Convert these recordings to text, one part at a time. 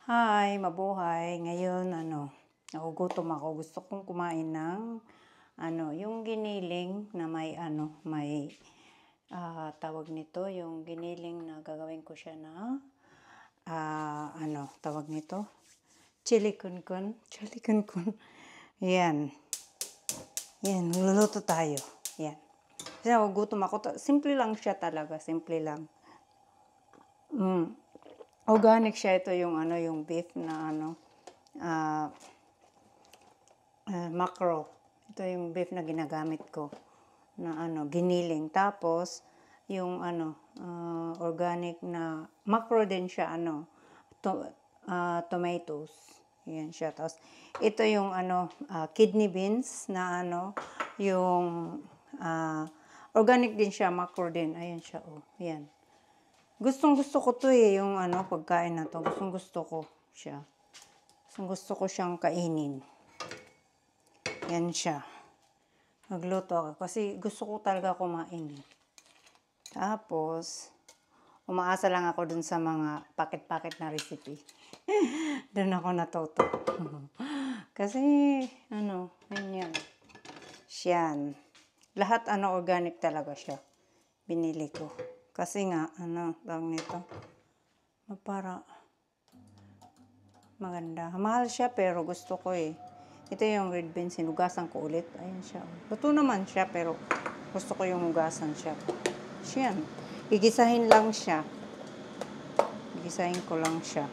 Hi, mabuhay. Ngayon, nagugutom ako. Gusto kong kumain ng, yung giniling na may, tawag nito, yung giniling na gagawin ko siya na, tawag nito? Chili con con. Chili con con. Yan. Yan, luluto tayo. Yan. Kasi nagugutom ako. Simple lang siya talaga. Simple lang. Organic siya. Ito yung yung beef na macro. Ito yung beef na ginagamit ko na giniling. Tapos yung organic na macro din siya tomatoes. Yan siya. Tapos ito yung kidney beans na yung organic din siya, macro din. Ayan siya, oh. Yan. Gustong-gusto ko to yung pagkain na to. Gustong-gusto ko siya. Gusto ko siyang kainin. Yan siya. Nagluto ako kasi gusto ko talaga kumain. Tapos, umaasa lang ako dun sa mga paket-paket na recipe. Dun ako natuto. Kasi, ganyan. Siyan. Lahat organic talaga siya. Binili ko. Kasi nga, tawag nito, para maganda. Mahal siya pero gusto ko eh. Ito yung red beans, hinugasan ko ulit. Ayan siya. Luto naman siya pero gusto ko yung hugasan siya. Siyan. Gigisahin lang siya. Gigisahin ko lang siya.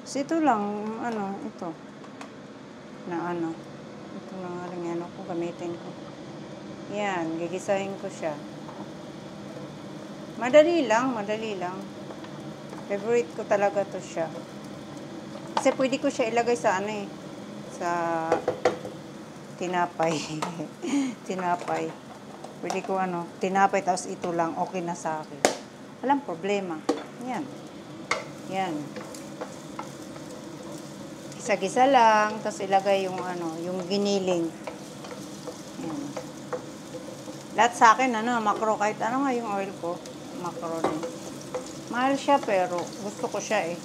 So ito lang, ito. Ito lang nga ko, gamitin ko. Yan, gigisahin ko siya. Madali lang. Favorite ko talaga to siya. Kasi pwede ko siya ilagay sa sa tinapay. Tinapay. Pwede ko tinapay tapos ito lang, okay na sa akin. Walang problema. Yan. Yan. Gisa-gisa lang, tapos ilagay yung yung giniling. Yan. Lahat sa akin, macro, kahit nga yung oil ko, macro din. Mahal siya pero gusto ko siya eh.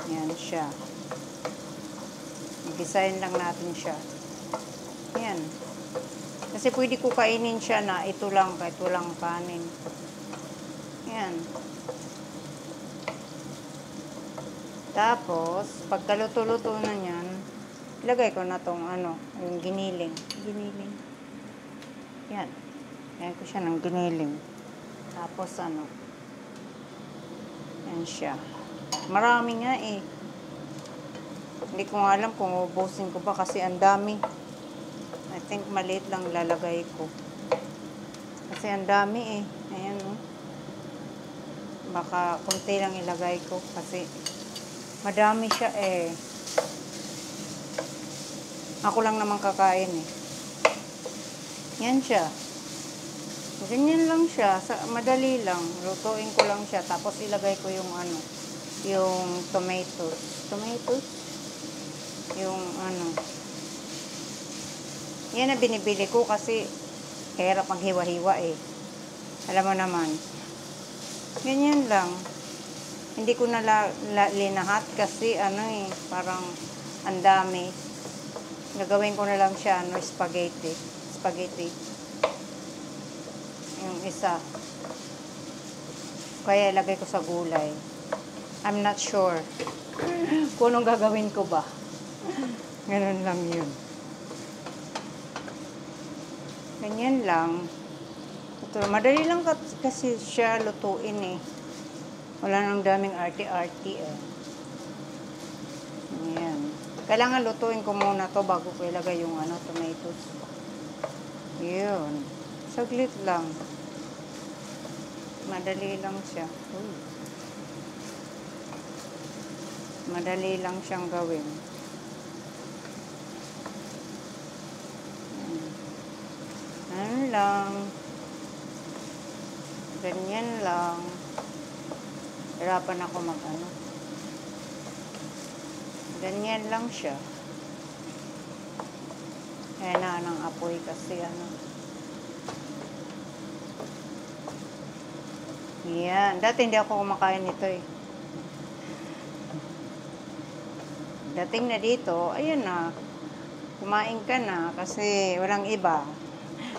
Yan siya. Gisahin lang natin siya. Yan. Kasi pwede ko kainin siya na ito lang, kahit walang kanin. Yan. Tapos, pagkaluto-luto na yan, ilagay ko na tong yung giniling. Giniling. Yan. Yan ko siya ng giniling. Tapos yan siya. Marami nga eh. Hindi ko nga alam kung ubusin ko ba kasi ang dami. I think maliit lang lalagay ko. Kasi ang dami eh. Ayan oh. Baka konti lang ilagay ko kasi madami siya eh. Ako lang naman kakain eh. Yan siya. Ganyan lang siya. Madali lang. Lutuin ko lang siya. Tapos ilagay ko yung yung tomatoes. Tomatoes? Yung yan na binibili ko kasi hirap maghiwa-hiwa eh. Alam mo naman. Ganyan lang. Hindi ko na linahat kasi parang ang dami. Gagawin ko na lang siya spaghetti. Spaghetti. Yung isa. Kaya ilagay ko sa gulay. I'm not sure kung anong gagawin ko ba. Ganun lang yun. Ganyan lang. Ito, madali lang kasi siya lutuin eh. Wala nang daming arty-arty eh. Ayan. Kailangan lutuin ko muna to bago ko ilagay yung tomatoes. Yun. Saglit lang. Madali lang siya. Uy. Madali lang siyang gawin. Ano lang. Ganyan lang. Hirapan ako ganyan lang siya. Kaya na ng apoy kasi Yan. Dati hindi ako kumakain nito eh. dating na dito, ayun na, kumain ka na kasi walang iba.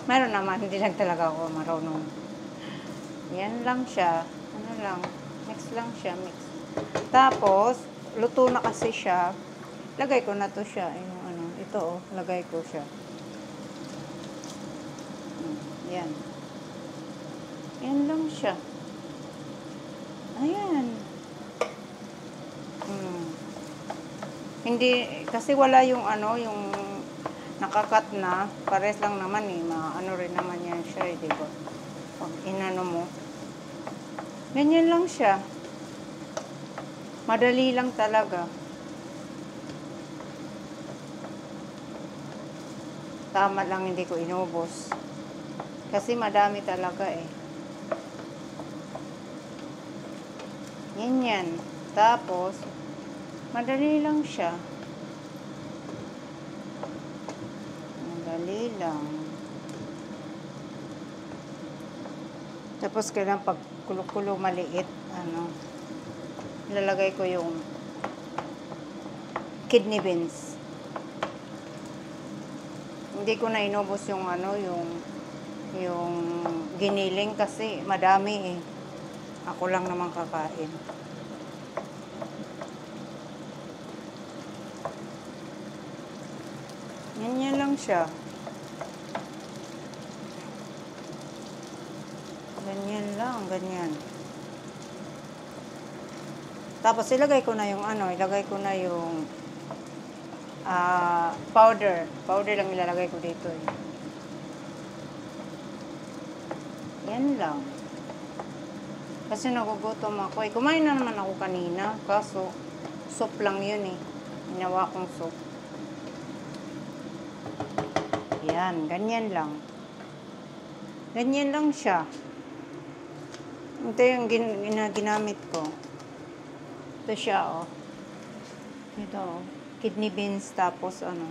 Meron naman, hindi lang talaga ako marunong. Yan lang siya. Ano lang, mix lang siya, mix. Tapos, luto na kasi siya. Lagay ko na to siya. Yung ano, ito oh, lagay ko siya. Yan. Yan lang siya. Ayan. Hindi, kasi wala yung ano, yung nakakat na. Pares lang naman eh. Ano rin naman yan siya eh, diba? Pag inano mo. Ganyan lang siya. Madali lang talaga. Tama lang hindi ko inubos. Kasi madami talaga eh. Yan. Tapos, madali lang siya. Madali lang. Tapos kailangan pag kulo-kulo maliit, ano, ilalagay ko yung kidney beans. Hindi ko na inubos yung ano, yung giniling kasi madami eh. Ako lang naman kakain. Ganyan lang siya. Ganyan lang, ganyan. Tapos ilagay ko na yung ano, ilagay ko na yung powder. Powder lang ilalagay ko dito eh. Yan lang. Kasi nagugutom ako eh. Kumain na naman ako kanina. Kaso, soup lang yun eh. Ginawa kong soup. Yan, ganyan lang. Ganyan lang siya. Ito yung ginamit ko. Ito siya oh. Ito oh. Kidney beans tapos ano.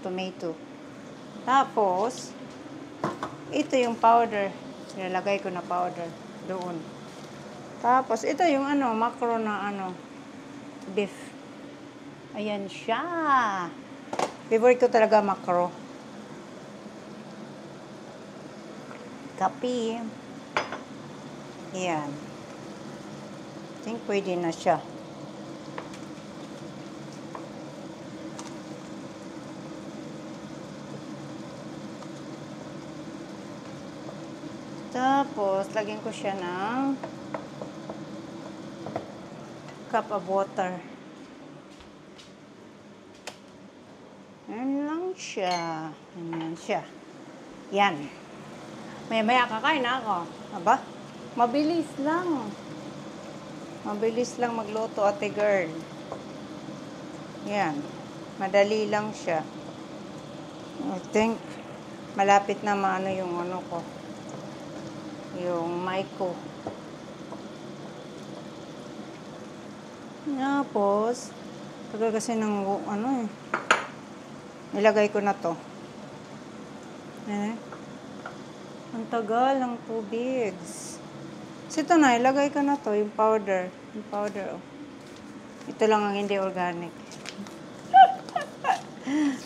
Tomato. Tapos, ito yung powder. Nilalagay ko na powder doon. Tapos, ito yung ano, macro na ano, beef. Ayan siya. Favorite ko talaga macro. Kape. Ayan. I think pwede na siya. Tapos, lagyan ko siya ng cup of water. Yan lang siya. Yan siya. Yan. Maya-maya kakain na ako. Aba? Mabilis lang. Mabilis lang magluto, ate girl. Yan. Madali lang siya. I think, malapit na maano yung ano ko. Yung mic ko. Tapos, tagal kasi ng ano eh. Nilagay ko na to. Ang tagal ng tubig. So, ito na, ilagay ko na to, yung powder. Yung powder, oh. Ito lang ang hindi organic.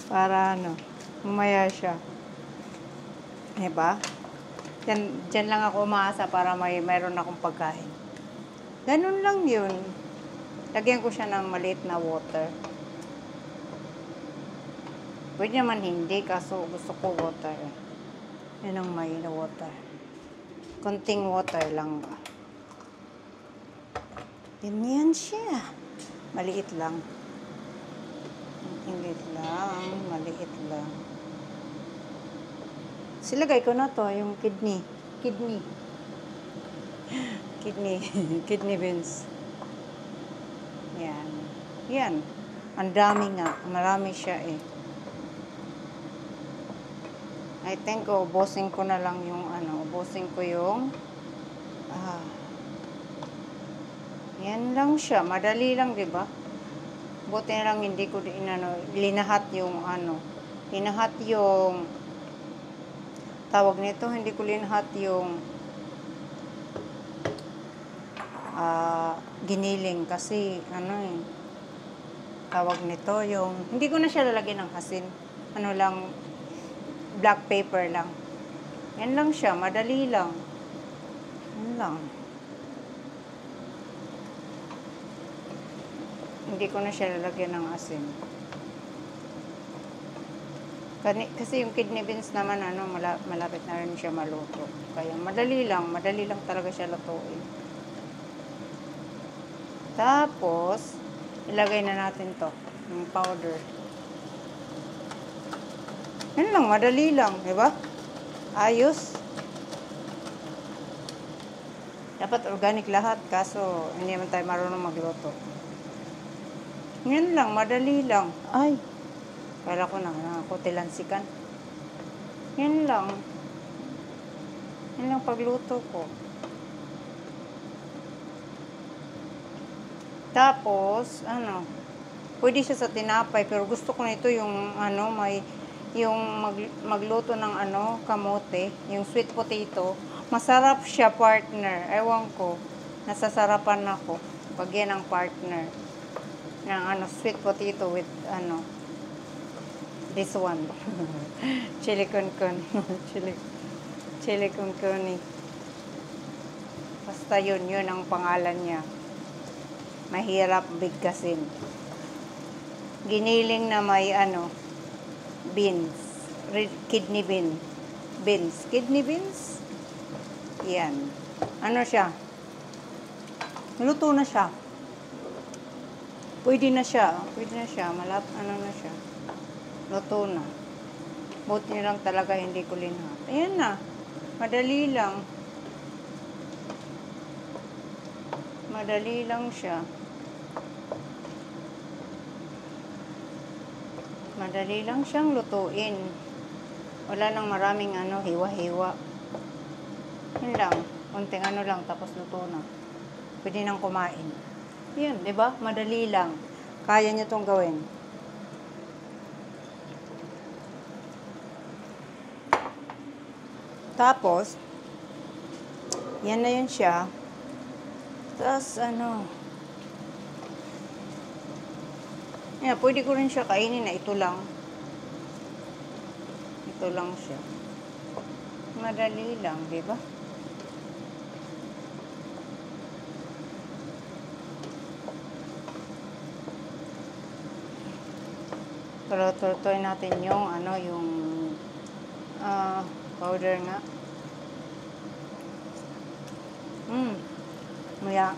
Para ano, mamaya siya. Diba? Diyan lang ako umaasa para mayroon akong pagkain. Ganun lang yun. Lagyan ko siya ng maliit na water. Pwede naman hindi, kaso gusto ko water. Yan ang may na water. Konting water lang ba. Ganyan siya. Maliit lang. Maliit lang. Silagay ko na to, yung kidney beans. Yan. Ang dami nga. Marami siya eh. I think, ubusin ko na lang yung ano. Ubusin ko yung yan lang siya. Madali lang, diba? Buti na lang hindi ko linahat yung ano. Linahat yung tawag nito, hindi ko linahat yung giniling kasi ano eh, tawag nito, yung, hindi ko na siya lalagyan ng asin. Ano lang, black pepper lang. Yan lang siya, madali lang. Yan lang. Hindi ko na siya lalagyan ng asin. Kasi yung kidney beans naman, malapit na rin siya maluto. Kaya madali lang talaga siya lutuin. Tapos, ilagay na natin to, yung powder. Yan lang, madali lang, di ba? Ayos. Dapat organic lahat, kaso hindi naman tayo marunong magluto. Yan lang, madali lang. Ay, kala ko na, nakakutilansikan. Yan lang. Yan lang pagluto ko. Tapos, pwede siya sa tinapay, pero gusto ko nito yung, magluto ng, kamote, yung sweet potato. Masarap siya, partner. Ewan ko, nasasarapan ako. Pag yan ang partner. Ng, sweet potato with, this one. Chili con con. Chili con con. Basta yun ang pangalan niya. Mahirap bigkasin. Giniling na may, beans. Kidney beans. Kidney beans? Yan. Ano siya? Luto na siya. Pwede na siya. Na siya. Luto na. Buti lang talaga hindi ko linhat. Ayan na. Madali lang. Madali lang siya. Madali lang siyang lutuin. Wala nang maraming hiwa-hiwa. Yun lang. Konting lang, tapos luto na. Pwede nang kumain. Yan, di ba? Madali lang. Kaya niyo tong gawin. Tapos, yan na yun siya. Tapos, pwede ko rin siya kainin na ito lang. Ito lang siya. Madali lang, di ba? Pero tuloy natin yung, powder nga.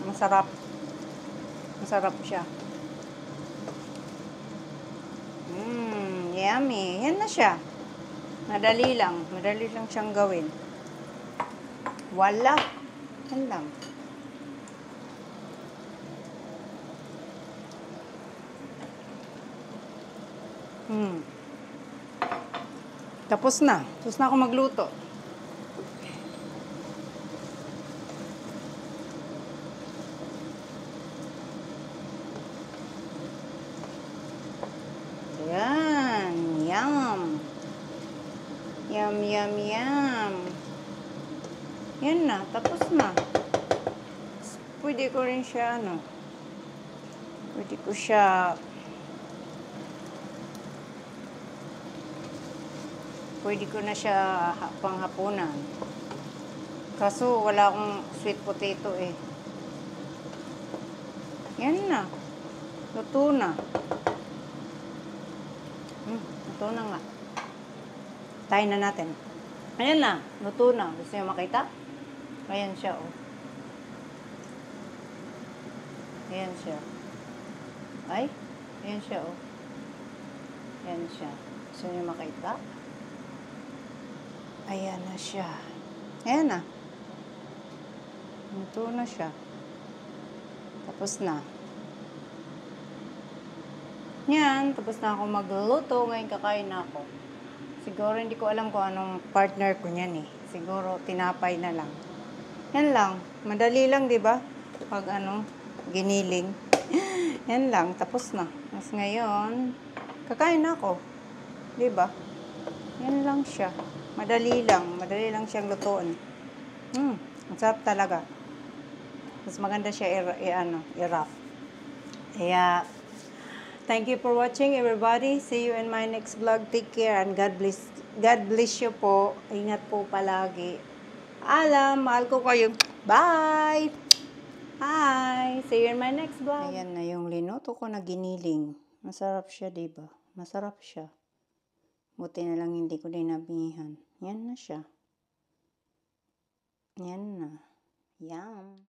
Masarap. Masarap siya. Yummy. Yan na siya. Madali lang siyang gawin. Wala. Yan lang. Tapos na ako magluto. Ayan. Yum. Yum, yum, yum. Yan na. Tapos na. Pwede ko rin siya, pwede ko na siya panghapunan. Kaso wala akong sweet potato eh. Yan na. Luto na. Luto na nga. Tayo na natin. Ayan na. Luto na. Gusto niyo makita? Ayan siya, oh. Ayan siya. Ay, ayan siya, oh. Ayan siya. Gusto niyo makita? Ayan na siya. Ayan na. Luto na siya. Tapos na. Yan. Tapos na ako magluto. Ngayon kakain na ako. Siguro hindi ko alam kung anong partner ko niyan eh. Siguro tinapay na lang. Yan lang. Madali lang, di ba? Pag giniling. Yan lang. Tapos na. Mas ngayon, kakain na ako. Di ba? Yan lang siya. Madali lang siyang lutuin. Ang sarap talaga. Mas maganda siya i-wrap. Kaya, Thank you for watching, everybody. See you in my next vlog. Take care and God bless you po. Ingat po palagi. Mahal ko kayo. Bye! Hi! See you in my next vlog. Ayan na yung linoto ko na giniling. Masarap siya, diba? Masarap siya. Buti na lang hindi ko dinabihan. Yan na siya. Yan na. Yum!